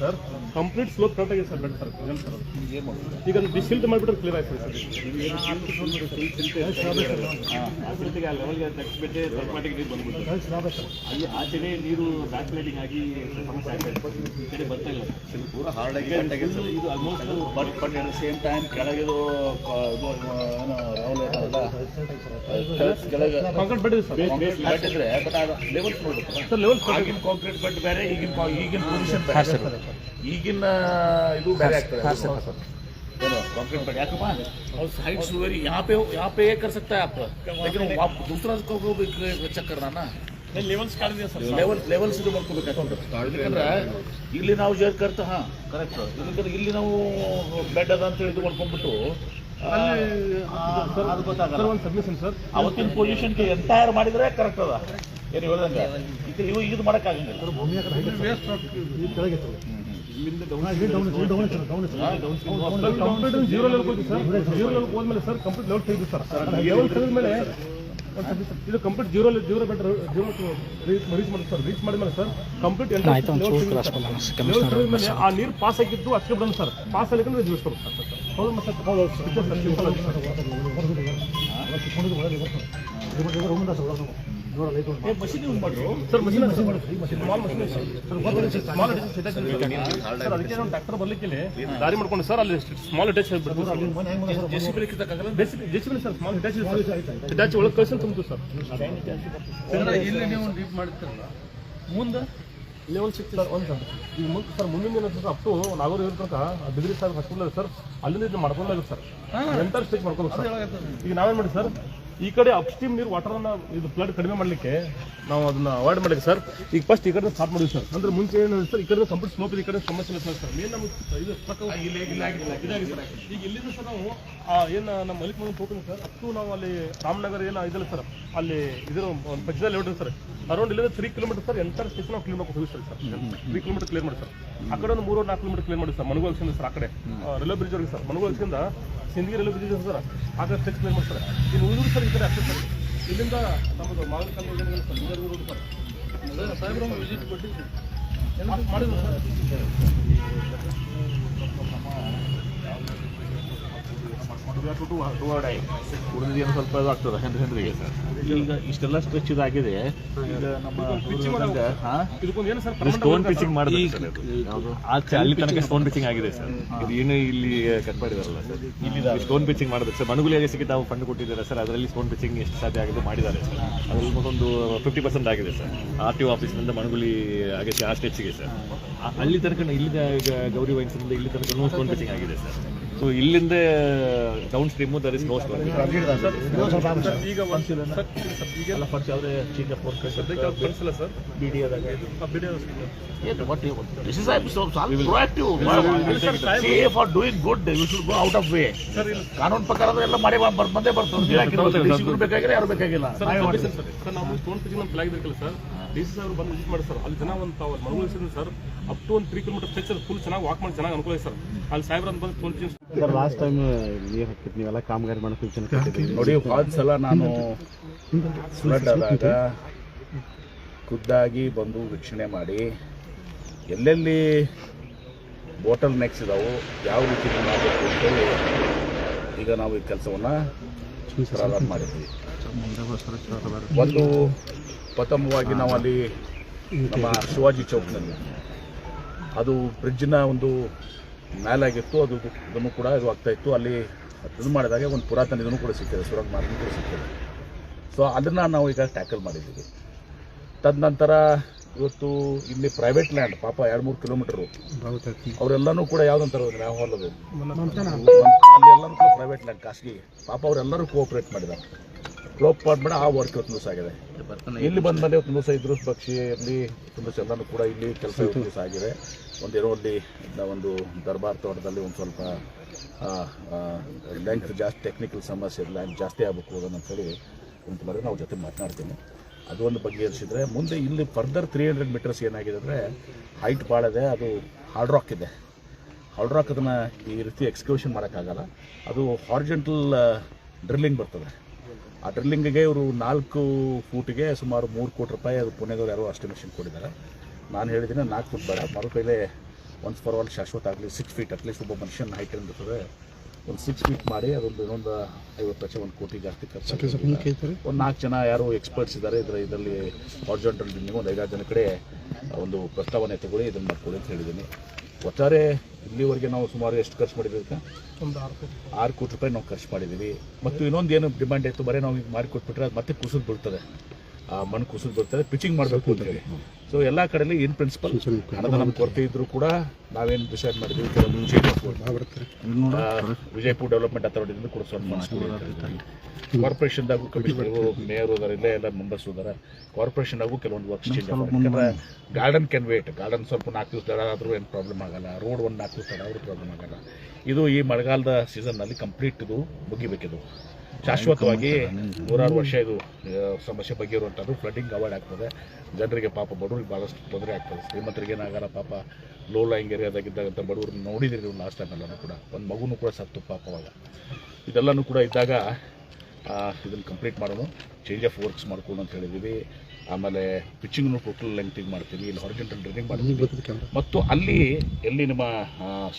Sir complete slope correct ಆಗಿದೆ sir bed sir ಈಗ ಶಿಲ್ಟ್ ಮಾಡಿಬಿಟ್ರೆ ಕ್ಲಿಯರ್ ಆಯ್ತು ಸರ್ ಆ ಲೆವೆಲ್ಗೆ ತಗ್ಸ್ಬಿಟ್ಟೆ ಸ್ವಲ್ಪ ಮಟ್ಟಿಗೆ ನೀರು ಬಂದ್ಬಿಟ್ಟು ಅಲ್ಲಿ ಆಚೆಗೆ ನೀರು ಬ್ಯಾಕ್ಲೈಟಿಂಗ್ ಆಗಿ ಸಮಸ್ಯೆ ಆಗ್ತಾ ಈ ಕಡೆ ಬರ್ತಾ ಇಲ್ಲ ಪೂರ ಹಾರ್ಡ್ ಆಗಿ ಇದು almost but at same time ಕೆಳಗಿದು ಕೆಳಗೆ ಕಾಂಕ್ರೀಟ್ ಬೆಡ್ ಇದೆ ಸರ್ ಇದ್ರೆ ಬಟ್ ಲೆವೆಲ್ಸ್ ನೋಡ್ಬೇಕು ಸರ್ ಲೆವೆಲ್ ಆಗಿನ ಕಾಂಕ್ರೀಟ್ ಬೆಡ್ ಬೇರೆ ಈಗಿನ ಪೊಸಿಷನ್ ಬೇರೆ ಈಗಿನ ಇದು ಬೇರೆ ಆಗ್ತದೆ कंक्रीट बेड याकप और साइड सुवेरी यहाँ पे ये कर सकता है आप लेकिन आप दूसरा को भी ಚೆಕ್ करना ना ಲೆವೆಲ್ಸ್ ಕಾಣಿದೆ ಸರ್ ಲೆವೆಲ್ಸ್ ಇದು ಮಾಡ್ಕೋಬೇಕಾಗ್ತದೆ ಯಾಕಂದ್ರೆ ಇಲ್ಲಿ ನಾವು ಜರ್ ಕರ್ತ ಹಾಂ ಕರೆಕ್ಟ್ ಯಾಕಂದ್ರೆ ಇಲ್ಲಿ ನಾವು ಬೆಡ್ ಅದ ಅಂತ ಇದು ಮಾಡ್ಕೊಂಡ್ಬಿಟ್ಟು ಅದು ಗೊತ್ತಾಗಲ್ಲ ಒಂದು ಸಬ್ಮಿಷನ್ ಸರ್ ಅವತ್ತಿನ ಪೊಸಿಷನ್ಗೆ ಎಂಟೈರ್ ಮಾಡಿದ್ರೆ ಕರೆಕ್ಟ್ ಅದ ಏನು ಹೇಳ್ದಂಗೆ ಇದು ಇದು ಮಾಡೋಕ್ಕಾಗಂಗಿಲ್ಲ ಕಂಪ್ಯೂಟರ್ ಜೀರೋ ಲೆವೆಲ್ ಹೋಗಿ ಸರ್ ಜೀರೋ ಲೆವೆಲ್ ಹೋದ್ಮೇಲೆ ಸರ್ ಕಂಪ್ಲೀಟ್ ಲೆವೆಲ್ ತೆಗೆದು ಸರ್ ಲೆವೆಲ್ ತೆಗೆದ ಮೇಲೆ ಇದು ಕಂಪ್ಲೀಟ್ ಜೀರೋ ಬೆಡ್ ರೀಚ್ ಮಾಡಿ ಸರ್ ರೀಚ್ ಮಾಡಿದ್ಮೇಲೆ ಸರ್ ಕಂಪ್ಲೀಟ್ ಮೇಲೆ ಆ ನೀರು ಪಾಸ್ ಆಗಿದ್ದು ಅಷ್ಟೇ ಬಿಡೋಣ ಸರ್ ಪಾಸ್ ಆಗಿದ್ರೆ ಜೀವಿಸ್ತಾರೆ ಸರ್ ಹೌದು ಮಷೀನ್ ಯೂಸ್ ಮಾಡ್ರು sir machine small machine small sir ಅದಕ್ಕೆ ನಾವು ಡಾಕ್ಟರ್ ಬರ್ಲಿಕ್ಕೆ ದಾರಿ ಮಾಡ್ಕೊಂಡು ಸರ್ ಅಲ್ಲಿ ಸ್ಮಾಲ್ ಅಟ್ಯಾಚ್ ಆಗ್ಬಿಡ್ತು ಜೆಸಿಬಿ ಕಿತ್ತಕ್ಕಾಗಲ್ಲ ಜೆಸಿಬಿ ಸರ್ ಸ್ಮಾಲ್ ಅಟ್ಯಾಚ್ ಒಳಗೆ ಕಳ್ಸಿ ತುಂಬಿತು ಸರ್ ಇಲ್ಲಿ ನೀವು ಡೀಪ್ ಮಾಡ್ತಿರಲ್ಲ ಮುಂದೆ ಲೆವೆಲ್ ಸಿಕ್ತಿಲ್ಲ ಒಂದು ಸರ್ ಈಗ ಮುಂದೆ ಸರ್ ಮುಂದಿನ ದಿನ ಸರ್ ಅಪ್ ಟು ನಾಗೂರು ಇರ್ತಕ್ಕ ಡಿಗ್ರಿ ಸರ್ ಹಾಸ್ಪಿಟಲ್ ಸರ್ ಅಲ್ಲಿಂದ ಇದು ಮಾಡ್ಕೊಂಡಾಗುತ್ತೆ ಸರ್ ಎಂಟರ್ ಸ್ಟೇಜ್ ಮಾಡ್ಕೋಬೇಕು ಸರ್ ಈಗ ನಾವೇನು ಮಾಡಿ ಸರ್ ಈ ಕಡೆ ಅಪ್ಸ್ಟ್ರೀಮ್ ನೀರು ವಾಟರನ್ನು ಇದು ಫ್ಲಡ್ ಕಡಿಮೆ ಮಾಡಲಿಕ್ಕೆ ನಾವು ಅದನ್ನ ಅವಾಯ್ಡ್ ಮಾಡಿದ್ವಿ ಸರ್ ಈಗ ಫಸ್ಟ್ ಈ ಕಡೆ ಸ್ಟಾರ್ಟ್ ಮಾಡಿದ್ವಿ ಸರ್ ಅಂದ್ರೆ ಮುಂಚೆ ಏನು ಸರ್ ಈ ಕಡೆ ಕಂಪ್ಲೀಟ್ ಸ್ಲೋಪ್ ಈ ಕಡೆ ಸಮಸ್ಯೆ ಇಲ್ಲ ಸರ್ ಮೇನ್ ನಮಗೆ ಇದು ಇದಾಗಿದೆ ಸರ್ ಈಗ ಇಲ್ಲಿಂದ ಸರ್ ನಾವು ಏನು ನಮ್ಮ ಮಲಿಕ್ ಮಗನ ತೋಟ ಸರ್ ಅಷ್ಟು ನಾವು ಅಲ್ಲಿ ರಾಮನಗರ ಏನು ಇದಿಲ್ಲ ಸರ್ ಅಲ್ಲಿ ಇದರ ಪಕ್ಷದಲ್ಲಿ ಹೊಡ್ರಿ ಸರ್ ಅರೌಂಡ್ ಇಲ್ಲಿಂದ 3 ಕಿಲೋಮೀಟರ್ ಸರ್ ಎಂಟರ್ ಸ್ಟೇಷನ್ ನಾವು ಕ್ಲೀನ್ ಮಾಡ್ಕೊಂಡು ಹೋಗಿ ಸರ್ 3 ಕಿಲೋಮೀಟರ್ ಕ್ಲಿಯರ್ ಮಾಡಿ ಸರ್ ಆ ಕಡೆ ಒಂದು 3-4 ಕಿಲೋಮೀಟರ್ ಕ್ಲಿಯರ್ ಮಾಡಿ ಸರ್ ಮನಗೋಲ್ಸಿಂದ ಸರ್ ಆ ಕಡೆ ರೈಲ್ವೆ ಬ್ರಿಡ್ಜ್ ಅವ್ರಿಗೆ ಸರ್ ಮನಗೋಲ್ಸಿಂದ ಸಿಂದಗಿ ರೈಲ್ವೆ ಬ್ರಿಡ್ಜ್ ಸರ್ ಆ ಕಡೆ ಸ್ಟೆಚ್ ಕ್ಲಿಯರ್ ಮಾಡಿ ಸರ್ ಇನ್ನು ಉಳಿದ್ರು ಸರ್ ಈ ಕಡೆ ಅಷ್ಟೇ ಸರ್ ಇಲ್ಲಿಂದ ನಮ್ಮದು ಮಾಗಲಕಾಯಿ ಸರ್ ಸಾಹೇಬ್ರ ವಿಸಿಟ್ ಕೊಟ್ಟಿದ್ವಿ ಮಾಡಿದ್ರು ಉಳಿದೇನು ಸ್ವಲ್ಪ ಇದು ಆಗ್ತದೆ ಹೆಂಡ್ರಿಗೆ ಸರ್ ಈಗ ಇಷ್ಟೆಲ್ಲ ಸ್ಟ್ರೆಚ್ ಇದಾಗಿದೆ ಈಗ ನಮ್ಮ ಸ್ಟೋನ್ ಪಿಚಿಂಗ್ ಮಾಡಿದ್ರೆ ಅಲ್ಲಿ ತನಕ ಸ್ಟೋನ್ ಪಿಚಿಂಗ್ ಆಗಿದೆ ಸರ್ ಇದು ಏನು ಇಲ್ಲಿ ಕಟ್ ಮಾಡಿದಾರಲ್ಲ ಸರ್ ಇಲ್ಲಿ ಸ್ಟೋನ್ ಪಿಚಿಂಗ್ ಮಾಡಿದ್ರೆ ಸರ್ ಮನುಗುಲಿ ಏರಿಯಾಸಿಗೆ ತಾವು ಫಂಡ್ ಕೊಟ್ಟಿದ್ದಾರೆ ಸರ್ ಅದರಲ್ಲಿ ಸ್ಟೋನ್ ಪಿಚಿಂಗ್ ಎಷ್ಟು ಸಾಧ್ಯ ಆಗಿದೆ ಮಾಡಿದ್ದಾರೆ ಸರ್ ಅದ್ರಲ್ಲಿ ಒಂದು 50% ಆಗಿದೆ ಸರ್ RTO ಆಫೀಸ್ನಿಂದ ಮನುಗುಲಿ ಆಗತ್ತೆ ಆ ಸ್ಟೆಚ್ಗೆ ಸರ್ ಅಲ್ಲಿ ತನಕ ಇಲ್ಲಿಂದ ಈಗ ಗೌರಿ ವೈನ್ಸಿಂದ ಇಲ್ಲಿ ತನಕ ನೋ ಸ್ಟೋನ್ ಪಿಚಿಂಗ್ ಆಗಿದೆ ಸರ್ ಸೊ ಇಲ್ಲಿಂದ downstream there is no stone ಈಗ ಈಗೆಲ್ಲ ಫಸ್ಟ್ ಯಾವುದೇ ಚೇಂಜ್ ಆಫ್ ವರ್ಕ್ ಕಳಿಸಿಲ್ಲ sir This is proactive. Say for doing good, you should go out of way. ಕಾನೂನು ಪ್ರಕಾರ ಎಲ್ಲ ಮಾಡಿ ಬಂದೇ ಬರ್ತದೆ ಬೇಕಾಗಿಲ್ಲ ಯಾರು ಬೇಕಾಗಿಲ್ಲ ಸರ್ ನಾವು ಸ್ಟೋನ್ ಪಿಚಿಂಗ್ ನಮ್ಮ ಫ್ಲಾಗ್ ಇರ್ಕಲ್ಲ ಸರ್ DC ಅವರು ಬಂದು ವಿಸಿಟ್ ಮಾಡಿ ಸರ್ ಅಲ್ಲಿ ಜನ ಒಂದು ಮನವೊಲಿಸಿದ್ರು ಸರ್ ಅಪ್ ಟು ಒಂದು 3 ಕಿಲೋಮೀಟರ್ ಸ್ಟ್ರೆಚ್ ಫುಲ್ ಚೆನ್ನಾಗಿ ವಾಕ್ ಮಾಡಿ ಚೆನ್ನಾಗಿ ಅನುಕೂಲ ಸರ್ ಅಲ್ಲಿ ಸಾಹೇಬ್ರ ಅಂತ ಬಂದು ಸ್ಟೋನ್ ಪಿಚಿಂಗ್ ಲಾಸ್ಟ್ ಟೈಮ್ ನೀರು ಹಾಕಿತ್ತು ನೀವೆಲ್ಲ ಕಾಮಗಾರಿ ಮಾಡೋ ಸೂಚನೆ ನೋಡಿ ಭಾಳ ಸಲ ನಾನು ಫ್ಲಡ್ ಆದಾಗ ಖುದ್ದಾಗಿ ಬಂದು ವೀಕ್ಷಣೆ ಮಾಡಿ ಎಲ್ಲೆಲ್ಲಿ ಬಾಟಲ್ ನೆಕ್ಸ್ ಇದಾವೆ ಯಾವ ರೀತಿ ಮಾಡಬೇಕು ಅಂತೇಳಿ ಈಗ ನಾವು ಈ ಕೆಲಸವನ್ನು ಪ್ರಾರಂಭ ಮಾಡಿದ್ವಿ ಒಂದು ಪ್ರಥಮವಾಗಿ ನಾವು ಅಲ್ಲಿ ನಮ್ಮ ಶಿವಾಜಿ ಚೌಕ್ನಲ್ಲಿ ಅದು ಬ್ರಿಡ್ಜಿನ ಒಂದು ಮೇಲಾಗಿತ್ತು ಅದು ಇದನ್ನು ಕೂಡ ಇದು ಆಗ್ತಾಯಿತ್ತು ಅಲ್ಲಿ ಇದು ಮಾಡಿದಾಗ ಒಂದು ಪುರಾತನ ಇದನ್ನು ಕೂಡ ಸಿಕ್ಕಿದೆ ಸುರಂಗ ಮಾರ್ಗ ಕೂಡ ಸಿಕ್ಕಿದೆ ಸೊ ಅದನ್ನು ನಾವು ಈಗ ಟ್ಯಾಕಲ್ ಮಾಡಿದ್ದೀವಿ ತದನಂತರ ಇವತ್ತು ಇಲ್ಲಿ ಪ್ರೈವೇಟ್ ಲ್ಯಾಂಡ್ ಪಾಪ 2-3 ಕಿಲೋಮೀಟರು ಅವರೆಲ್ಲನೂ ಕೂಡ ಯಾವುದಂತಾರೆ ನಾವು ಹೊಲದು ಅಲ್ಲಿ ಎಲ್ಲರೂ ಕೂಡ ಪ್ರೈವೇಟ್ ಲ್ಯಾಂಡ್ ಖಾಸಗಿ ಪಾಪ ಅವರೆಲ್ಲರೂ ಕೋಆಪ್ರೇಟ್ ಮಾಡಿದ್ದಾರೆ ಕೋಆಪ್ರೇಟ್ ಮಾಡಿ ಆ ವರ್ಕ್ ಇವತ್ತು ದಿವಸ ಆಗಿದೆ ಇಲ್ಲಿ ಬಂದ ಮೇಲೆ ಇವತ್ತು ದಿವಸ ಇದ್ರು ಪಕ್ಷಿ ಇರಲಿ ದಿವಸ ಎಲ್ಲನೂ ಕೂಡ ಇಲ್ಲಿ ಕೆಲಸ ಇವತ್ತು ದಿವಸ ಆಗಿದೆ ಒಂದೇನೋ ಅಲ್ಲಿ ಒಂದು ದರ್ಬಾರ್ ತೋಟದಲ್ಲಿ ಒಂದು ಸ್ವಲ್ಪ ಲೆಂತ್ ಜಾಸ್ತಿ ಟೆಕ್ನಿಕಲ್ ಸಮಸ್ಯೆ ಲ್ಯಾಂಡ್ ಜಾಸ್ತಿ ಆಗಬೇಕು ಅದನ್ನಂತೇಳಿ ಅಂತ ಮಾಡಿ ನಾವು ಜೊತೆ ಮಾತನಾಡ್ತೀನಿ ಅದೊಂದು ಬಗೆಹರಿಸಿದ್ರೆ ಮುಂದೆ ಇಲ್ಲಿ ಫರ್ದರ್ 300 ಮೀಟರ್ಸ್ ಏನಾಗಿದೆ ಅಂದರೆ ಹೈಟ್ ಭಾಳ ಇದೆ ಅದು ಹಾರ್ಡ್ ರಾಕ್ ಇದೆ ಹಾರ್ಡ್ ರಾಕ್ ಅದನ್ನು ಈ ರೀತಿ ಎಕ್ಸ್ಕ್ಯೂಷನ್ ಮಾಡೋಕ್ಕಾಗಲ್ಲ ಅದು ಹಾರ್ಜೆಂಟಲ್ ಡ್ರಿಲ್ಲಿಂಗ್ ಬರ್ತದೆ ಆ ಡ್ರಿಲ್ಲಿಂಗಿಗೆ ಇವರು 4 ಫೂಟಿಗೆ ಸುಮಾರು 3 ಕೋಟಿ ರೂಪಾಯಿ ಅದು ಪುಣೆದವ್ರು ಯಾರೋ ಎಸ್ಟಿಮೇಷನ್ ಕೊಟ್ಟಿದ್ದಾರೆ ನಾನು ಹೇಳಿದ್ದೀನಿ 4 ಫುಟ್ ಬೇಡ ಮರು ಕೈಲೇ ಒನ್ಸ್ ಫಾರ್ ಆಲ್ ಶಾಶ್ವತ ಆಗಲಿ 6 ಫೀಟ್ ಅಟ್ಲೀಸ್ಟ್ ಒಬ್ಬ ಮನುಷ್ಯನ ಹೈಟ್ ಇರ್ತದೆ ಒಂದು 6 ಫೀಟ್ ಮಾಡಿ ಅದೊಂದು ಇನ್ನೊಂದು 50 ಲಕ್ಷ 1 ಕೋಟಿ ಜಾಸ್ತಿ ಖರ್ಚು ಒಂದು 4 ಜನ ಯಾರು ಎಕ್ಸ್ಪರ್ಟ್ಸ್ ಇದ್ದಾರೆ ಇದರಲ್ಲಿ ಹಾರಿಜಾಂಟಲ್ ಡ್ರಿಲ್ಲಿಂಗ್ ಒಂದು 5-6 ಜನ ಕಡೆ ಒಂದು ಪ್ರಸ್ತಾವನೆ ತಗೊಳ್ಳಿ ಇದನ್ನು ಮಾಡ್ಕೊಳ್ಳಿ ಅಂತ ಹೇಳಿದ್ದೀನಿ. ಒಟ್ಟಾರೆ ಇಲ್ಲಿವರೆಗೆ ನಾವು ಸುಮಾರು ಎಷ್ಟು ಖರ್ಚು ಮಾಡಿದ್ದೀವಿ? ಒಂದು 6 ಕೋಟಿ ರೂಪಾಯಿ ನಾವು ಖರ್ಚು ಮಾಡಿದ್ದೀವಿ. ಮತ್ತು ಇನ್ನೊಂದು ಏನು ಡಿಮ್ಯಾಂಡ್ ಇತ್ತು, ಬರೀ ನಾವು ಈಗ ಮಾಡಿಕೊಟ್ಬಿಟ್ರೆ ಅದು ಮತ್ತೆ ಕುಸಿದು ಬೀಳ್ತದೆ, ಆ ಮಣ್ಣು ಕುಸಿದು ಬೀಳ್ತದೆ, ಪಿಚಿಂಗ್ ಮಾಡಬೇಕು ಅಂತ ಹೇಳಿ. ಸೊ ಎಲ್ಲ ಕಡೆಯಲ್ಲಿ ಇನ್ ಪ್ರಿನ್ಸಿಪಲ್ ಹಣದ ನಮ್ಗೆ ಕೊರತೆ ಇದ್ದರೂ ಕೂಡ ನಾವೇನು ಡಿಸೈಡ್ ಮಾಡಿದ್ವಿ, ಕೆಲವೊಂದು ವಿಜಯಪುರ ಡೆವಲಪ್ಮೆಂಟ್ ಅಥಾರಿಟಿಯಿಂದ ಕೂಡ ಕಾರ್ಪೊರೇಷನ್ದಾಗೂ ಕಮಿಷನರು ಮೇಯರ್ ಹೋದಾರ, ಇಲ್ಲೇ ಎಲ್ಲ ಮೆಂಬರ್ಸ್ ಹೋದಾರ, ಕಾರ್ಪೊರೇಷನ್ದಾಗೂ ಕೆಲವೊಂದು ವರ್ಕ್ ಚೇಂಜ್ ಯಾಕಂದ್ರೆ ಗಾರ್ಡನ್ ಕ್ಯಾನ್ ವೇಟ್, ಗಾರ್ಡನ್ ಸ್ವಲ್ಪ 4 ದಿವಸ ತಡ ಆದರೂ ಏನು ಪ್ರಾಬ್ಲಮ್ ಆಗಲ್ಲ, ರೋಡ್ ಒಂದು 4 ದಿವಸ ತಡ ಆದರೂ ಪ್ರಾಬ್ಲಮ್ ಆಗಲ್ಲ. ಇದು ಈ ಮಳೆಗಾಲದ ಸೀಸನ್ನಲ್ಲಿ ಕಂಪ್ಲೀಟ್ ಇದು ಮುಗಿಬೇಕಿದು ಶಾಶ್ವತವಾಗಿ 100 ವರ್ಷ ಇದು ಸಮಸ್ಯೆ ಬಗೆಯಿರುವಂಥದ್ದು. ಫ್ಲಡ್ಡಿಂಗ್ ಅವಾಯ್ಡ್ ಆಗ್ತದೆ, ಜನರಿಗೆ ಪಾಪ ಬಡವರಿಗೆ ಭಾಳಷ್ಟು ತೊಂದರೆ ಆಗ್ತದೆ, ಶ್ರೀಮಂತರಿಗೆ ಏನಾಗಲ್ಲ ಪಾಪ. ಲೋ ಲೈಂಗ್ ಏರಿಯಾದಾಗಿದ್ದಾಗಂತ ಬಡವ್ರನ್ನ ನೋಡಿದಿರಿ ನೀವು ಲಾಸ್ಟ್ ಟೈಮ್ ಎಲ್ಲನೂ ಕೂಡ, ಒಂದು ಮಗುನೂ ಕೂಡ ಸತ್ತು ಪಾಪವಾಗ. ಇದೆಲ್ಲನೂ ಕೂಡ ಇದ್ದಾಗ ಇದನ್ನು ಕಂಪ್ಲೀಟ್ ಮಾಡೋಣ, ಚೇಂಜ್ ಆಫ್ ವರ್ಕ್ಸ್ ಮಾಡ್ಕೊಂಡು ಅಂತ ಹೇಳಿದ್ದೀವಿ. ಆಮೇಲೆ ಪಿಚ್ಚಿಂಗ್ನು ಟೋಟಲ್ ಲೆಂಗ್ತಿಗೆ ಮಾಡ್ತೀವಿ, ಇಲ್ಲಿ ಹಾರಿಜಾಂಟಲ್ ಡ್ರಿಲ್ಲಿಂಗ್ ಮಾಡ್ತೀವಿ. ಮತ್ತು ಅಲ್ಲಿ ಎಲ್ಲಿ ನಿಮ್ಮ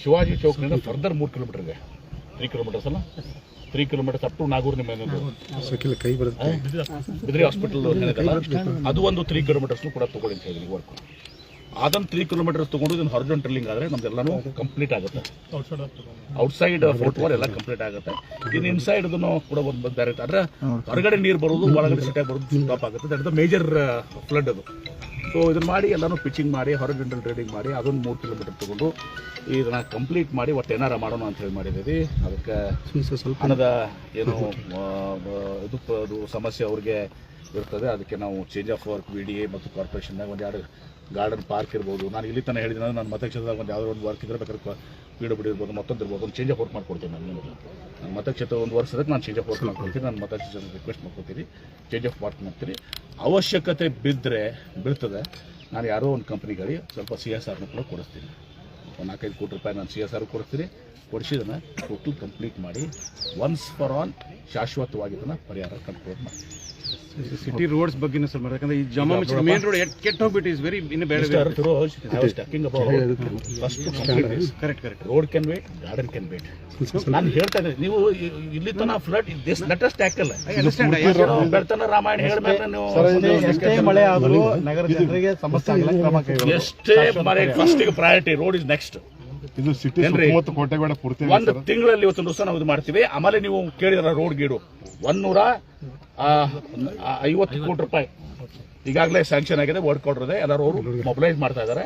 ಶಿವಾಜಿ ಚೌಕ್ನಿಂದ ಫರ್ದರ್ 3 ಕಿಲೋಮೀಟರ್ ಇದೆ, 3 ಕಿಲೋಮೀಟರ್ಸ್ ಅಲ್ಲ, 3 ಕಿಲೋಮೀಟರ್ಸ್ ಅಪ್ ಟು ನಾಗೂರ್. ನಿಮ್ಮ ಬಿದ್ರಿ ಹಾಸ್ಪಿಟಲ್ ಏನಿದೆಲ್ಲ ಅದು ಒಂದು 3 ಕಿಲೋಮೀಟರ್ಸ್ನು ಕೂಡ ತೊಗೊಳ್ಳಿ ಅಂತ ಹೇಳಿದ್ವಿ ವರ್ಕ್. ಅದನ್ನು 3 ಕಿಲೋಮೀಟರ್ಸ್ ತೊಗೊಂಡು ಇದನ್ನು ಹಾರಿಜಾಂಟಲಿಂಗ್ ಆದರೆ ನಮ್ದೆಲ್ಲನೂ ಕಂಪ್ಲೀಟ್ ಆಗುತ್ತೆ. ಔಟ್ಸೈಡ್ ಫೋರ್ಟ್ ವಾಲ್ ಎಲ್ಲ ಕಂಪ್ಲೀಟ್ ಆಗುತ್ತೆ. ಇನ್ನು ಇನ್ಸೈಡ್ ಇದನ್ನು ಕೂಡ ಒಂದು ಬೇರೆ ಆದರೆ ಹೊರಗಡೆ ನೀರು ಬರೋದು, ಒಳಗಡೆ ಸಿಟಿಯಾಗಿ ಬರೋದು ಸ್ಟಾಪ್ ಆಗುತ್ತೆ. That is the major flood ಅದು. ಸೊ ಇದನ್ನು ಮಾಡಿ ಎಲ್ಲನೂ ಪಿಚಿಂಗ್ ಮಾಡಿ ಹಾರಿಜಾಂಟಲ್ ಡ್ರಿಲ್ಲಿಂಗ್ ಮಾಡಿ ಅದೊಂದು 3 ಕಿಲೋಮೀಟರ್ ತೊಗೊಂಡು ಇದನ್ನು ಕಂಪ್ಲೀಟ್ ಮಾಡಿ ಒಟ್ಟು ಏನಾರ ಮಾಡೋಣ ಅಂತ ಹೇಳಿ ಮಾಡಿದ್ದೀವಿ. ಅದಕ್ಕೆ ಹಣದ ಏನು ಅದು ಸಮಸ್ಯೆ ಅವ್ರಿಗೆ ಇರ್ತದೆ, ಅದಕ್ಕೆ ನಾವು ಚೇಂಜ್ ಆಫ್ ವರ್ಕ್ VDA ಮತ್ತು ಕಾರ್ಪೊರೇಷನ್ನಾಗ ಒಂದು 2 ಗಾರ್ಡನ್ ಪಾರ್ಕ್ ಇರ್ಬೋದು. ನಾನು ಇಲ್ಲಿ ತನಕ ಹೇಳಿದ್ದೀನಿ, ನನ್ನ ಮತಕ್ಷೇತ್ರದಾಗ ಒಂದು ಯಾವುದೋ ಒಂದು ವರ್ಕ್ ಇದ್ರೆ ಬೇಕಾದ್ರೆ PWD ಇರ್ಬೋದು, ಮತ್ತೊಂದು ಇರ್ಬೋದು, ಒಂದು ಚೇಂಜ್ ಆಫ್ ವರ್ಕ್ ಮಾಡ್ಕೊಡ್ತೀನಿ. ನನ್ನ ಮತಕ್ಷೇತ್ರ ಒಂದು ವರ್ಷ ಅದಕ್ಕೆ ನಾನು ಚೇಂಜ್ ಆಫ್ ವರ್ಕ್ ಮಾಡ್ಕೊಡ್ತೀನಿ. ನನ್ನ ಮತಕ್ಷೇತ್ರ ರಿಕ್ವೆಸ್ಟ್ ಮಾಡ್ಕೊತೀನಿ, ಚೇಂಜ್ ಆಫ್ ವರ್ಕ್ ಮಾಡ್ತೀನಿ. ಅವಶ್ಯಕತೆ ಬೀಳ್ತದೆ, ನಾನು ಯಾರೋ ಒಂದು ಕಂಪ್ನಿಗಳಿಗೆ ಸ್ವಲ್ಪ CSRನೂ ಕೂಡ ಕೊಡಿಸ್ತೀನಿ. ಒಂದು 4-5 ಕೋಟಿ ರೂಪಾಯಿ ನಾನು CSR ಕೊಡ್ತೀನಿ. ಕೊಡಿಸಿದನ್ನು ಟೋಟಲ್ ಕಂಪ್ಲೀಟ್ ಮಾಡಿ ಒನ್ಸ್ ಫಾರ್ ಆಲ್ ಶಾಶ್ವತವಾಗಿ ಇದನ್ನು ಪರಿಹಾರ ಕಂಡುಕೊಳ್ಳೋದು ಮಾಡಿ. ಸಿಟಿ ರೋಡ್ಸ್ ಬಗ್ಗೆ ಸರ್, ಯಾಕಂದ್ರೆ ಈ ಜಾಮ ಮೇನ್ ರೋಡ್ ಕೆಟ್ಟ ಹೋಗ್ಬಿಟ್ಟು is very in bad correct road can wait, garden can wait. ನಾನು ಹೇಳ್ತಾ ಇದ್ದೀನಿ, ನೀವು ಇಲ್ಲಿ ತನಕ ಫ್ಲಡ್ ದಿಸ್ ಲೆಟೆಸ್ಟ್ ಟ್ಯಾಕಲ್ ಬೆಳ್ತನ ರಾಮಾಯಣ ಹೇಳಿದ್ರೆ ನೀವು ಎಷ್ಟೇ ಮಳೆ ಆದರೂ ನಗರ ಜನರಿಗೆ ಸಮಸ್ಯೆ ಆಗಲ್ಲ, ಕ್ರಮ ಕೈಗೊಳ್ಳಿ. ಎಷ್ಟೇ ಮಳೆ ಫಸ್ಟಿಗೆ ಪ್ರಯಾರಿಟಿ, ರೋಡ್ ಇಸ್ ನೆಕ್ಸ್ಟ್. ಇದು ಸಿಟಿ ಕೋಟೆಗಡ ಪೂರ್ತಿ ಒಂದು ತಿಂಗಳಲ್ಲಿ ಇವತ್ತು ದಿವಸ ನಾವು ಇದು ಮಾಡ್ತೀವಿ. ಆಮೇಲೆ ನೀವು ಕೇಳಿದ್ರ ರೋಡ್ ಗೀಡು 150 ಕೋಟಿ ರೂಪಾಯಿ ಈಗಾಗಲೇ ಸ್ಯಾಂಕ್ಷನ್ ಆಗಿದೆ, ವರ್ಕ್ ಆರ್ಡರ್ ಇದೆ, ಎಲ್ಲರೂ ಅವರು ಮೊಬಿಲೈಸ್ ಮಾಡ್ತಾ ಇದ್ದಾರೆ.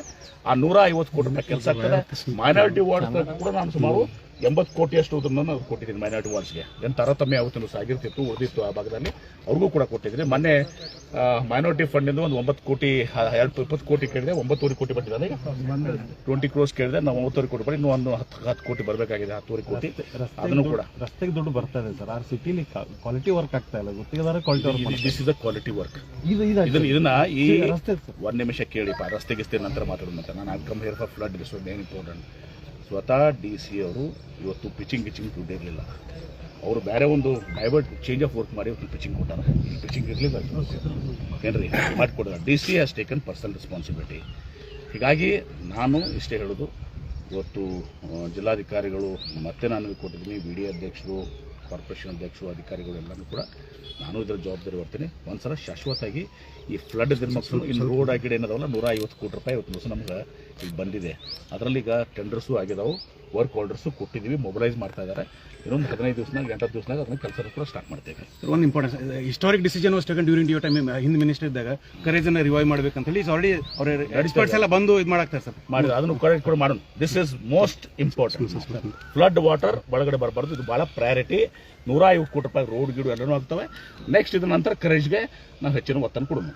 ಆ 150 ಕೋಟಿ ರೂಪಾಯಿ ಕೆಲಸ ಆಗ್ತದೆ. ಮೈನಾರಿಟಿ ವಾರ್ಡ್ ಕೂಡ ನಾನು ಸುಮಾರು 80 ಕೋಟಿಯಷ್ಟು ಇದನ್ನು ಕೊಟ್ಟಿದ್ದೀನಿ ಮೈನಾರಿಟಿ ವಾರ್ಡ್ಸ್ಗೆ. ಏನು ತಾರತಮ್ಯ ಆವತ್ತು ಆಗಿರ್ತಿತ್ತು, ಉಳಿದಿತ್ತು ಆ ಭಾಗದಲ್ಲಿ, ಅವ್ರಿಗೂ ಕೂಡ ಕೊಟ್ಟಿದ್ದೀನಿ. ಮೊನ್ನೆ ಮೈನಾರಿಟಿ ಫಂಡಿಂದ ಒಂದು 9 ಕೋಟಿ 20 ಕೋಟಿ ಕೇಳಿದೆ, 9.5 ಕೋಟಿ ಬಂದಿದೆ. 20 ಕ್ರೋರ್ಸ್ ಕೇಳಿದೆ, ನಾವು 9.5 ಕೋಟಿ ಇನ್ನೂ ಒಂದು 10 ಕೋಟಿ ಬರಬೇಕಾಗಿದೆ, 10.5 ಕೋಟಿ. ಅದನ್ನು ಕೂಡ ರಸ್ತೆಗೆ ದುಡ್ಡು ಬರ್ತಾ ಇದೆ ಸರ್. ಆ ಸಿಟಿಲಿ ಕ್ವಾಲಿಟಿ ವರ್ಕ್ ಆಗ್ತಾ ಇಲ್ಲ, ಗೊತ್ತಿದ್ದಾರೆ quality work. This is a quality work. ಇದನ್ನ ಈ 1 ನಿಮಿಷ ಕೇಳಿಪ್ಪ, ರಸ್ತೆಗೆ ನಂತರ ಮಾತಾಡೋದಂತ. ನಾನು I come here for flood, this was very important. ಸ್ವತಃ DC ಅವರು ಇವತ್ತು ಪಿಚಿಂಗ್ ದುಡ್ಡು ಇರಲಿಲ್ಲ, ಅವರು ಬೇರೆ ಒಂದು ಡೈವರ್ಟ್ ಚೇಂಜ್ ಆಫ್ ವರ್ಕ್ ಮಾಡಿ ಇವತ್ತು ಪಿಚಿಂಗ್ ಕೊಟ್ಟಾರೆ. ಪಿಚಿಂಗ್ ಇರಲಿಲ್ಲ ಏನ್ರಿ ಮಾಡಿಕೊಡೋಣ. DC has taken personal responsibility. ಹೀಗಾಗಿ ನಾನು ಇಷ್ಟೇ ಹೇಳೋದು, ಇವತ್ತು ಜಿಲ್ಲಾಧಿಕಾರಿಗಳು ಮತ್ತೆ ನಾನು ಕೊಟ್ಟಿದ್ದೀನಿ, VDA ಅಧ್ಯಕ್ಷರು, ಕಾರ್ಪೊರೇಷನ್ ಅಧ್ಯಕ್ಷರು, ಅಧಿಕಾರಿಗಳು ಎಲ್ಲರೂ ಕೂಡ ನಾನು ಇದರ ಜವಾಬ್ದಾರಿ ಬರ್ತೀನಿ. ಒಂದ್ಸಲ ಶಾಶ್ವತವಾಗಿ ಈ ಫ್ಲಡ್ ಮಕ್ಕಳು ಇನ್ನು ರೋಡ್ ಆಗಿಡೆ ಏನದಾವಲ್ಲ 150 ಕೋಟಿ ರೂಪಾಯಿ ಇವತ್ತು ದಿವಸ ನಮ್ಗೆ ಈಗ ಬಂದಿದೆ. ಅದರಲ್ಲಿ ಈಗ ಟೆಂಡರ್ಸು ಆಗಿದಾವೆ, ವರ್ಕ್ ಆರ್ಡರ್ಸು ಕೊಟ್ಟಿದ್ದೀವಿ, ಮೊಬಿಲೈಸ್ ಮಾಡ್ತಾ ಇದ್ದಾರೆ. ಇನ್ನೊಂದು 15 ದಿವಸನಾಗ 8 ದಿವಸನಾಗ ಅದನ್ನ ಕೆಲಸ ಕೂಡ ಸ್ಟಾರ್ಟ್ ಮಾಡ್ತೇವೆ. ಒಂದು important historic decision was taken during your time. Hind minister ಇದ್ದಾಗ ಕರೇಜನ್ನು ರಿವೈವ್ ಮಾಡ್ಬೇಕಂತ ಹೇಳಿ ಆಲ್ರೆಡಿ ಅವ್ರ ಎಕ್ಸ್ಪರ್ಟ್ಸ್ ಎಲ್ಲ ಬಂದು ಇದು ಮಾಡಾಕ್ತಾರೆ ಸರ್. ಮಾಡಿದ್ರು, ಅದನ್ನು ಕರೆಕ್ಟ್ ಕೂಡ ಮಾಡೋಣ. This is most important. Flood water ಒಳಗಡೆ ಬರಬಾರ್ದು, ಇದು ಭಾಳ ಪ್ರಯಾರಿಟಿ. 150 ಕೋಟಿ ರೂಪಾಯಿ ರೋಡ್ ಗೀಡು ಎಲ್ಲನೂ ಆಗ್ತವೆ. ನೆಕ್ಸ್ಟ್ ಇದ್ರ ನಂತರ ಕರೇಜ್ಗೆ ನಾವು ಹೆಚ್ಚಿನ ಒತ್ತನ್ನು ಕೊಡೋಣ.